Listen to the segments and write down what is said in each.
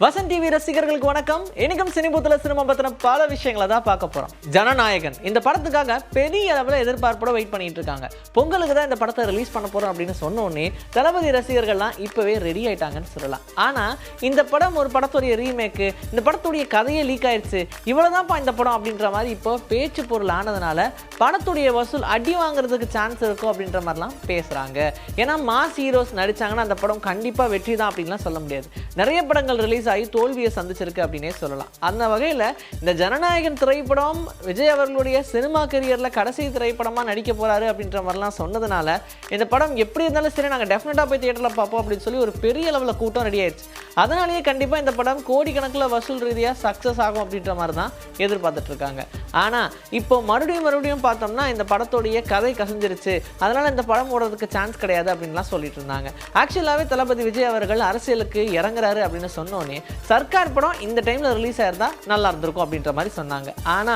Vasanth TV ரசிகர்களுக்கு வணக்கம். இன்னைக்கும் சினிபூத்துல சினிமா பத்தின பல விஷயங்களை தான் பார்க்க போறோம். ஜனநாயகன் இந்த படத்துக்காக பெரிய அளவில் எதிர்பார்ப்போட வெயிட் பண்ணிட்டு இருக்காங்க. பொங்கலுக்கு தான் இந்த படத்தை ரிலீஸ் பண்ண போறோம் அப்படின்னு சொன்ன உடனே தளபதி ரசிகர்கள்லாம் இப்பவே ரெடி ஆயிட்டாங்கன்னு சொல்லலாம். ஆனா இந்த படம் ஒரு படத்துடைய ரீமேக்கு, இந்த படத்துடைய கதையே லீக் ஆயிடுச்சு, இவ்வளவுதான்ப்பா இந்த படம் அப்படின்ற மாதிரி இப்போ பேச்சு பொருள் ஆனதுனால படத்துடைய வசூல் அடி வாங்குறதுக்கு சான்ஸ் இருக்கும் அப்படின்ற மாதிரிலாம் பேசுறாங்க. ஏன்னா மாஸ் ஹீரோஸ் நடிச்சாங்கன்னா அந்த படம் கண்டிப்பா வெற்றி தான் அப்படின்லாம் சொல்ல முடியாது. நிறைய படங்கள் ரிலீஸ் ஆகி தோல்வியை சந்திச்சிருக்கு அப்படின்னே சொல்லலாம். அந்த வகையில் இந்த ஜனநாயகன் திரைப்படம் விஜய் அவர்களுடைய சினிமா கரியரில் கடைசி திரைப்படமாக நடிக்க போறாரு அப்படின்ற மாதிரிலாம் சொன்னதுனால இந்த படம் எப்படி இருந்தாலும் சரி நாங்கள் டெஃபினட்டாக போய் தியேட்டரில் பார்ப்போம் அப்படின்னு சொல்லி ஒரு பெரிய லெவலில் கூட்டம் ரெடி ஆயிடுச்சு. அதனாலேயே கண்டிப்பாக இந்த படம் கோடிக்கணக்கில் வசூல் ரீதியாக சக்ஸஸ் ஆகும் அப்படின்ற மாதிரி தான் எதிர்பார்த்துட்டு இருக்காங்க. ஆனால் இப்போ மறுபடியும் பார்த்தோம்னா இந்த படத்துடைய கதை கசிஞ்சிருச்சு, அதனால இந்த படம் ஓடுறதுக்கு சான்ஸ் கிடையாது அப்படின்லாம் சொல்லிட்டு இருந்தாங்க. ஆக்சுவலாகவே தளபதி விஜய் அவர்கள் அரசியலுக்கு இறங்குறாரு அப்படின்னு சொன்னோன்னே சர்க்கார் படம் இந்த டைம்ல ரிலீஸ் ஆயிருந்தா நல்லா இருந்திருக்கும் அப்படின்ற மாதிரி சொன்னாங்க. ஆனா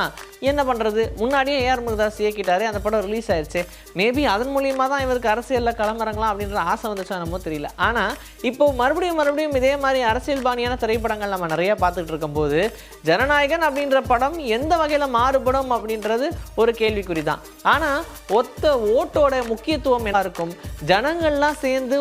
என்ன பண்றது, முன்னாடியே ஏஆர் முருகதாஸ் இயக்கிட்டாரு, அந்த படம் ரிலீஸ் ஆயிடுச்சு. மேபி அதன் மூலியமா தான் இவருக்கு அரசியலில் களமிறங்கலாம் அப்படின்ற ஆசை வந்துச்சா என்னமோ தெரியல. ஆனா இப்போ மறுபடியும் இதே மாதிரி அரசியல் பாணியான திரைப்படங்கள் நம்ம நிறைய பார்த்துட்டு இருக்கும்போது ஜனநாயகன் அப்படின்ற படம் எந்த வகையில மாறுபடும் அப்படின்றது ஒரு கேள்விக்குறி தான். ஆனா ஒத்த ஓட்டோட முக்கியத்துவம் என்ன இருக்கும், ஜனங்கள்லாம் சேர்ந்து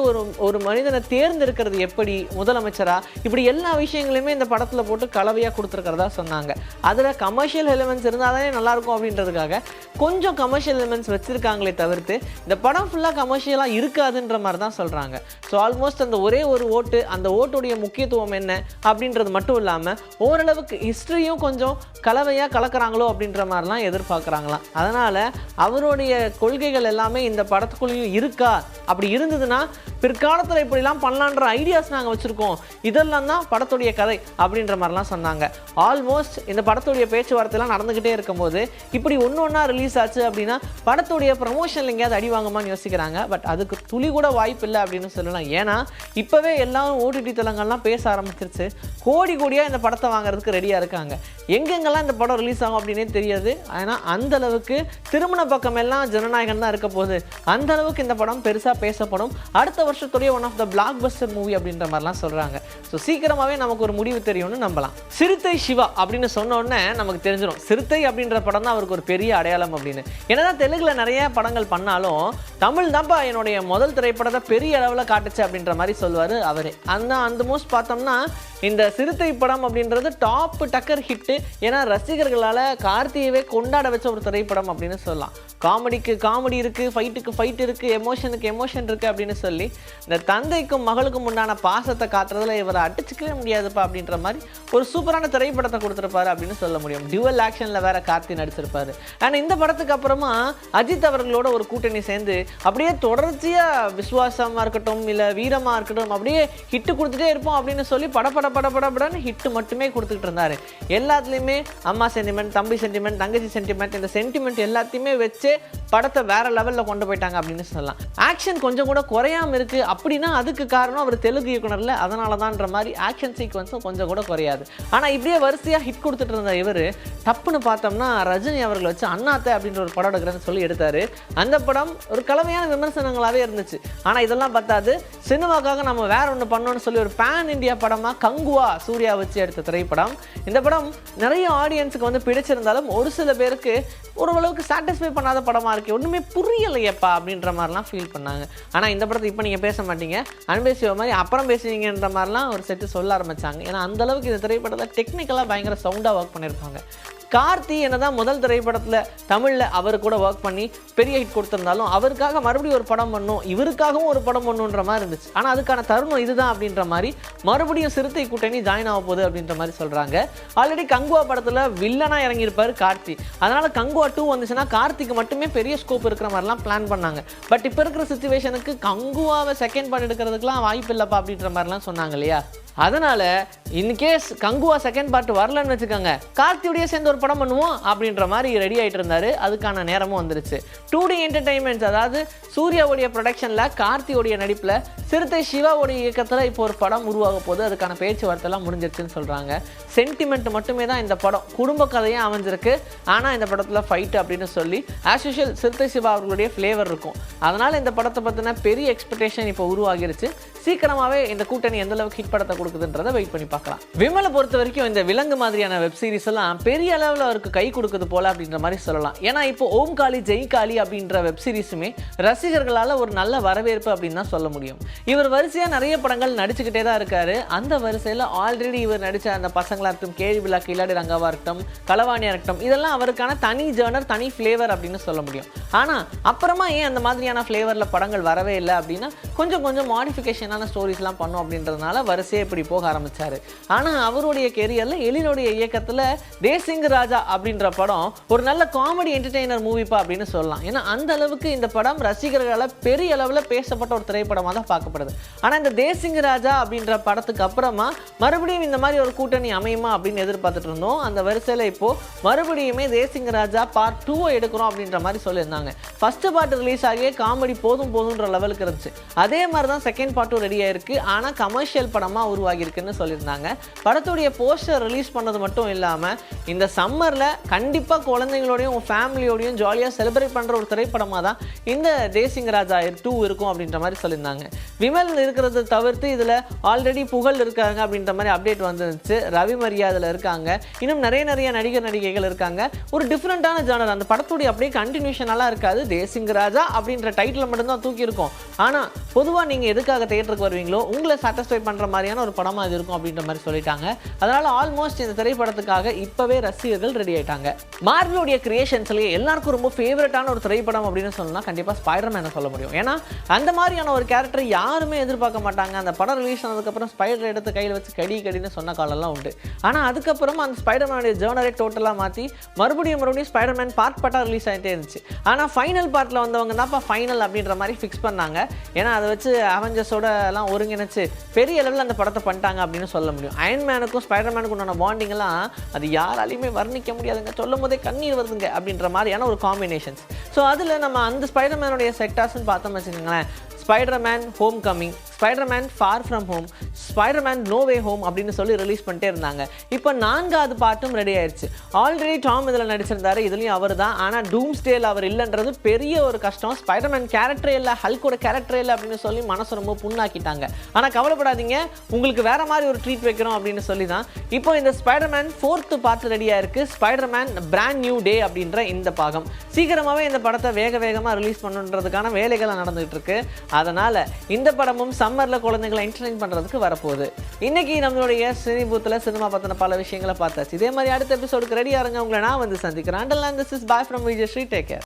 ஒரு மனிதனை தேர்ந்தெடுக்கிறது எப்படி, முதலமைச்சரா, இப்படி எல்லா விஷயங்களையுமே இந்த படத்தில் போட்டு கலவையாக கொடுத்துருக்கிறதா சொன்னாங்க. அதில் கமர்ஷியல் எலிமெண்ட்ஸ் இருந்தால் தானே நல்லாயிருக்கும் அப்படின்றதுக்காக கொஞ்சம் கமர்ஷியல் எலிமெண்ட்ஸ் வச்சுருக்காங்களே தவிர்த்து இந்த படம் ஃபுல்லாக கமர்ஷியலாக இருக்காதுன்ற மாதிரி தான் சொல்கிறாங்க. ஸோ ஆல்மோஸ்ட் அந்த ஒரே ஒரு ஓட்டு, அந்த ஓட்டுடைய முக்கியத்துவம் என்ன அப்படின்றது மட்டும் இல்லாமல் ஓரளவுக்கு ஹிஸ்ட்ரியும் கொஞ்சம் கலவையாக கலக்கிறாங்களோ அப்படின்ற மாதிரிலாம் எதிர்பார்க்குறாங்களாம். அதனால் அவருடைய கொள்கைகள் எல்லாமே இந்த படத்துக்குள்ளேயும் இருக்கா, அப்படி இருந்ததுன்னா பிற்காலத்தில் இப்படிலாம் பண்ணலான்ற ஐடியாஸ் நாங்கள் வச்சுருக்கோம், இதெல்லாம் தான் படத்துடைய கதை அப்படின்ற மாதிரிலாம் சொன்னாங்க. ஆல்மோஸ்ட் இந்த படத்துடைய பேச்சுவார்த்தைலாம் நடந்துக்கிட்டே இருக்கும்போது இப்படி ஒன்றா ரிலீஸ் ஆச்சு அப்படின்னா படத்துடைய ப்ரமோஷன் எங்கேயாவது அடி வாங்குமான்னு யோசிக்கிறாங்க. பட் அதுக்கு துளி கூட வாய்ப்பு இல்லை அப்படின்னு சொல்லலாம். ஏன்னா இப்போவே எல்லாரும் ஓடிடி தளங்கள்லாம் பேச ஆரம்பிச்சிருச்சு, கோடியாக இந்த படத்தை வாங்குறதுக்கு ரெடியாக இருக்காங்க. எங்கெங்கெல்லாம் இந்த படம் ரிலீஸ் ஆகும் அப்படின்னே தெரியாது. ஆனால் அந்த அளவுக்கு திருமண பக்கம் எல்லாம் ஜனநாயகன் தான் இருக்க போகுது, அந்த அளவுக்கு இந்த படம் பெருசாக பேசப்படும், அடுத்த வருஷத்துடைய one of the blockbuster movie அப்படின்ற மாதிரிலாம் சொல்கிறாங்க. ஸோ சீக்கிரமாகவே நமக்கு ஒரு முடிவு தெரியும்னு நம்பலாம். சிறுத்தை சிவா அப்படின்னு சொன்ன உடனே நமக்கு தெரிஞ்சிடும் சிறுத்தை அப்படின்ற படம் தான் அவருக்கு ஒரு பெரிய அடையாளம் அப்படின்னு. என்னதான் தெலுங்குல நிறைய படங்கள் பண்ணாலும் தமிழ் தான்ப்பா என்னுடைய முதல் திரைப்படத்தை பெரிய அளவில் காட்டுச்சு அப்படின்ற மாதிரி சொல்லுவார் அவரே. அந்த மோஸ்ட் பார்த்தோம்னா இந்த சிறுத்தை படம் அப்படின்றது டாப் டக்கர் ஹிட்டு. ஏன்னா ரசிகர்களால் கார்த்தியவே கொண்டாட வச்ச ஒரு திரைப்படம் அப்படின்னு சொல்லலாம். காமெடிக்கு காமெடி இருக்குது, ஃபைட்டுக்கு ஃபைட் இருக்குது, எமோஷனுக்கு எமோஷன் இருக்குது அப்படின்னு சொல்லி இந்த தந்தைக்கும் மகளுக்கும் உண்டான பாசத்தை காட்டுறதுல இவரை அடிச்சுக்கவே முடியாதுப்பா அப்படின்ற மாதிரி ஒரு சூப்பரான திரைப்படத்தை கொடுத்துருப்பாரு அப்படின்னு சொல்ல முடியும். டியூவல் ஆக்ஷனில் வேற கார்த்தி நடிச்சிருப்பாரு. ஆனால் இந்த படத்துக்கு அப்புறமா அஜித் அவர்களோட ஒரு கூட்டணி சேர்ந்து அப்படியே தொடர்ச்சியாக விசுவாசமாக இருக்கட்டும் இல்லை வீரமாக இருக்கட்டும் அப்படியே ஹிட்டு கொடுத்துட்டே இருப்போம் அப்படின்னு சொல்லி படப்படன்னு ஹிட்டு மட்டுமே கொடுத்துக்கிட்டு இருந்தாரு. எல்லாத்துலேயுமே அம்மா சென்டிமெண்ட், தம்பி சென்டிமெண்ட், தங்கச்சி சென்டிமெண்ட், இந்த சென்டிமெண்ட் எல்லாத்தையுமே வச்சு படத்தை வேற லெவலில் கொண்டு போயிட்டாங்க அப்படின்னு சொல்லலாம். ஆக்ஷன் கொஞ்சம் கூட குறையாம இருக்கு அப்படின்னா அதுக்கு காரணம் அவர் தெலுங்கு இயக்குனர்ல, அதனால தான்ன்ற மாதிரி ஆக்ஷன் சீக்வன்ஸும் கொஞ்சம் கூட குறையாது. ஆனால் இப்படியே வரிசையாக ஹிட் கொடுத்துட்டு இருந்த இவர் டப்புன்னு பார்த்தோம்னா ரஜினி அவர்களை வச்சு அண்ணாத்தை அப்படின்ற ஒரு படம் எடுக்கிறேன்னு சொல்லி எடுத்தாரு. அந்த படம் ஒரு கலவையான விமர்சனங்களாகவே இருந்துச்சு. ஆனால் இதெல்லாம் பார்த்தாது, சினிமாக்காக நம்ம வேற ஒன்று பண்ணோன்னு சொல்லி ஒரு பேன் இண்டியா படமாக கங்குவா சூர்யா வச்சு எடுத்த திரைப்படம். இந்த படம் நிறைய ஆடியன்ஸுக்கு வந்து பிடிச்சிருந்தாலும் ஒரு சில பேருக்கு ஓரளவுக்கு சாட்டிஸ்ஃபை பண்ணாத படமாக இருக்குது, ஒன்றுமே புரியலையப்பா அப்படின்ற மாதிரிலாம் ஃபீல் பண்ணாங்க. ஆனால் இந்த படத்தை இப்போ நீங்கள் பேச மாட்டீங்க, அன்பேசிவ மாதிரி அப்புறம் பேசுவீங்கன்ற மாதிரிலாம் ஒரு செட்டு சொல்ல ஆரம்பித்தாங்க. ஏன்னா அந்தளவுக்கு இந்த திரைப்படத்தில் டெக்னிக்கலாக பயங்கர சவுண்டாக ஒர்க் பண்ணியிருப்பாங்க. கார்த்தி என்னதான் முதல் திரைப்படத்தில் தமிழில் அவர் கூட ஒர்க் பண்ணி பெரிய ஹிட் கொடுத்துருந்தாலும் அவருக்காக மறுபடியும் ஒரு படம் பண்ணும், இவருக்காகவும் ஒரு படம் பண்ணுன்ற மாதிரி இருந்துச்சு. ஆனால் அதுக்கான தருணம் இதுதான் அப்படின்ற மாதிரி மறுபடியும் சிறுத்தை கூட்டணி ஜாயின் ஆக போகுது அப்படின்ற மாதிரி சொல்கிறாங்க. ஆல்ரெடி கங்குவா படத்தில் வில்லனாக இறங்கியிருப்பார் கார்த்தி. அதனால் கங்குவா 2 வந்துச்சுன்னா கார்த்திக்கு மட்டுமே பெரிய ஸ்கோப் இருக்கிற மாதிரிலாம் பிளான் பண்ணாங்க. பட் இப்போ இருக்கிற சிச்சுவேஷனுக்கு கங்குவாவை செகண்ட் பார்ட் எடுக்கிறதுக்குலாம் வாய்ப்பு இல்லைப்பா அப்படின்ற மாதிரிலாம் சொன்னாங்க இல்லையா. அதனால் இன்கேஸ் கங்குவா செகண்ட் பார்ட் வரலன்னு வச்சுக்கோங்க, கார்த்தியோடைய சேர்ந்து ஒரு படம் பண்ணுவோம் அப்படின்ற மாதிரி ரெடி ஆகிட்டு இருந்தார். அதுக்கான நேரமும் வந்துருச்சு. 2D என்டர்டைன்மெண்ட்ஸ், அதாவது சூர்யாவுடைய ப்ரொடக்ஷனில் கார்த்தியோடைய நடிப்பில் சிறுத்தை சிவாவுடைய இயக்கத்தில் இப்போ ஒரு படம் உருவாக போது, அதுக்கான பேச்சுவார்த்தைலாம் முடிஞ்சிருச்சுன்னு சொல்கிறாங்க. சென்டிமெண்ட் மட்டுமே தான் இந்த படம் குடும்ப கதையாக அமைஞ்சிருக்கு. ஆனால் இந்த படத்தில் ஃபைட்டு அப்படின்னு சொல்லி ஆஸ் யூஷுவல் சிறுத்தை சிவா அவர்களுடைய ஃப்ளேவர் இருக்கும். அதனால் இந்த படத்தை பற்றின பெரிய எக்ஸ்பெக்டேஷன் இப்போ உருவாகிருச்சு. சீக்கிரமாவே இந்த கூட்டணி எந்த அளவுக்கு ஹிட் படத்தை கொடுக்குதுன்றதை வெயிட் பண்ணி பார்க்கலாம். விமலை பொறுத்த வரைக்கும் இந்த விலங்கு மாதிரியான வெப் சீரிஸ் எல்லாம் பெரிய அளவில் அவருக்கு கை கொடுக்குது போல அப்படின்ற மாதிரி சொல்லலாம். ஏன்னா இப்போ ஓம் காளி ஜெய் காளி அப்படின்ற வெப் சீரிஸுமே ரசிகர்களால் ஒரு நல்ல வரவேற்பு அப்படின்னு தான் சொல்ல முடியும். இவர் வரிசையாக நிறைய படங்கள் நடிச்சுக்கிட்டே தான் இருக்காரு. அந்த வரிசையில் ஆல்ரெடி இவர் நடித்த அந்த பசங்களாக இருக்கட்டும், கேள்வி விழா கில்லாடி ரங்காவாக இருக்கட்டும், களவாணியாக இருக்கட்டும், இதெல்லாம் அவருக்கான தனி ஜேர்னர், தனி ஃப்ளேவர் அப்படின்னு சொல்ல முடியும். ஆனால் அப்புறமா ஏன் அந்த மாதிரியான ஃப்ளேவரில் படங்கள் வரவே இல்லை அப்படின்னா கொஞ்சம் மாடிஃபிகேஷனான ஸ்டோரிஸ்லாம் பண்ணும் அப்படின்றதுனால வரிசையை இப்படி போக ஆரம்பித்தார். ஆனால் அவருடைய கெரியரில் எழிலுடைய இயக்கத்தில் தேசிங் ராஜா அப்படின்ற படம் ஒரு நல்ல காமெடி என்டர்டெய்னர் மூவிப்பா அப்படின்னு சொல்லலாம். ஏன்னா அந்த அளவுக்கு இந்த படம் ரசிகர்களால் பெரிய அளவில் பேசப்பட்ட ஒரு திரைப்படமாக தான் பார்க்கப்படுது. ஆனால் இந்த தேசிங் ராஜா அப்படின்ற படத்துக்கு அப்புறமா மறுபடியும் இந்த மாதிரி ஒரு கூட்டணி அமையுமா அப்படின்னு எதிர்பார்த்துட்டு இருந்தோம். அந்த வரிசையில் இப்போது மறுபடியுமே தேசிங் ராஜா பார்ட் 2 எடுக்கிறோம் அப்படின்ற மாதிரி சொல்லியிருந்தாங்க. ஃபர்ஸ்ட் பார்ட் ரிலீஸ் ஆகியே காமெடி போதுன்ற லெவலுக்கு இருந்துச்சு. அதே மாதிரி தான் செகண்ட் பார்ட்டும் ரெடி ஆயிருக்கு. ஆனால் கமர்ஷியல் படமாக உருவாகியிருக்குன்னு சொல்லியிருந்தாங்க. படத்துடைய போஸ்டர் ரிலீஸ் பண்ணது மட்டும் இல்லாமல் இந்த சம்மரில் கண்டிப்பாக குழந்தைங்களோடையும் ஃபேமிலியோடையும் ஜாலியாக செலிப்ரேட் பண்ணுற ஒரு திரைப்படமாக தான் இந்த தேசிங் ராஜா 2 இருக்கும் அப்படின்ற மாதிரி சொல்லியிருந்தாங்க. விமல் இருக்கிறத தவிர்த்து இதில் ஆல்ரெடி புகழ் இருக்காங்க அப்படின்ற மாதிரி அப்டேட் வந்துருந்துச்சு. ரவி மரியா அதில் இருக்காங்க. இன்னும் நிறைய நடிகர் நடிகைகள் இருக்காங்க. ஒரு டிஃப்ரெண்ட்டான ஜானர். அந்த படத்துடைய அப்படியே கண்டினியூஷனெல்லாம் இருக்காது. தேசிங் ராஜா அப்படின்ற டைட்டில் மட்டும்தான் தூக்கி இருக்கும். ஆனால் பொதுவாக நீங்கள் எதுக்காக தியேட்டருக்கு வருவீங்களோ உங்களை சாட்டிஸ்ஃபை பண்ணுற மாதிரியான ஒரு படமாக அது இருக்கும் அப்படின்ற மாதிரி சொல்லிட்டாங்க. அதனால் ஆல்மோஸ்ட் இந்த திரைப்படத்துக்காக இப்போவே ரசிகர்கள் ரெடி ஆகிட்டாங்க. மார்வலுடைய கிரியேஷன்ஸ்லேயே எல்லாருக்கும் ரொம்ப ஃபேவரட்டான ஒரு திரைப்படம் அப்படின்னு சொன்னால் கண்டிப்பாக ஸ்பைடர்மேனை சொல்ல முடியும். ஏன்னா அந்த மாதிரியான ஒரு கேரக்டர் யாருமே எதிர்பார்க்க மாட்டாங்க. அந்த படம் ரிலீஸ் ஆனதுக்கப்புறம் ஸ்பைடர் எடுத்து கையில் வச்சு கடின்னு சொன்ன காலம்லாம் உண்டு. ஆனால் அதுக்கப்புறம் அந்த ஸ்பைடர்மேனுடைய ஜேர்னரே டோட்டலாக மாற்றி மறுபடியும் ஸ்பைடர்மேன் பார்ட்டாக ரிலீஸ் ஆகிட்டே இருந்துச்சு. ஆனால் ஃபைனல் பார்ட்டில் வந்தவங்க தான்ப்பா ஃபைனல் அப்படின்ற மாதிரி ஃபிக்ஸ் பண்ணாங்க. ஏன்னா அதை வச்சு அவெஞ்சர்ஸோட எல்லாம் ஒருங்கிணைச்சு பெரிய அளவில் அந்த படத்தை பண்ணிட்டாங்க அப்படின்னு சொல்ல முடியும். அயன்மேனுக்கும் ஸ்பைடர்மேனுக்கும் உண்டான பாண்டிங் எல்லாம் அது யாராலையுமே வர்ணிக்க முடியாதுங்க. சொல்லும் போதே கண்ணீர் வருதுங்க அப்படின்ற மாதிரியான ஒரு காம்பினேஷன்ஸ். ஸோ அதில் நம்ம அந்த ஸ்பைடர்மேனுடைய செக்டார்ஸ்ன்னு பார்த்தோம்னு வச்சுக்கோங்களேன். Spiderman homecoming, Spiderman far from home, Spiderman no way home அப்படின்னு சொல்லி ரிலீஸ் பண்ணிட்டே இருந்தாங்க. இப்போ 4வது பார்ட்டும் ரெடி ஆயிடுச்சு. ஆல்ரெடி டாம் இதில் நடிச்சிருந்தாரு. இதுலேயும் அவர் தான். ஆனால் டூம்ஸ்டேல் அவர் இல்லைன்றது பெரிய ஒரு கஷ்டம். ஸ்பைடர்மேன் கேரக்டரே இல்லை, ஹல்கோட கேரக்டரே இல்லை அப்படின்னு சொல்லி மனசு ரொம்ப புண்ணாக்கிட்டாங்க. ஆனால் கவலைப்படாதீங்க, உங்களுக்கு வேற மாதிரி ஒரு ட்ரீட் வைக்கிறோம் அப்படின்னு சொல்லி தான் இப்போ இந்த ஸ்பைடர்மேன் 4th பார்ட் ரெடியாக இருக்குது. ஸ்பைடர்மேன் பிராண்ட் நியூ டே அப்படின்ற இந்த பாகம் சீக்கிரமாகவே இந்த படத்தை வேகமாக ரிலீஸ் பண்ணுன்றதுக்கான வேலைகள் நடந்துகிட்டு இருக்கு. அதனால் இந்த படமும் சம்மரில் குழந்தைகளை என்டர்டெயின் பண்ணுறதுக்கு வரப்போகுது. இன்னைக்கு நம்மளுடைய சினி பூத்தில் சினிமா பற்றின பல விஷயங்களை பார்த்தாச்சு. இதே மாதிரி அடுத்த எபிசோடுக்கு ரெடியாக இருங்க. உங்களை நான் வந்து சந்திக்கிறேன். Until then, this is bye from Vijay Sri. Take care.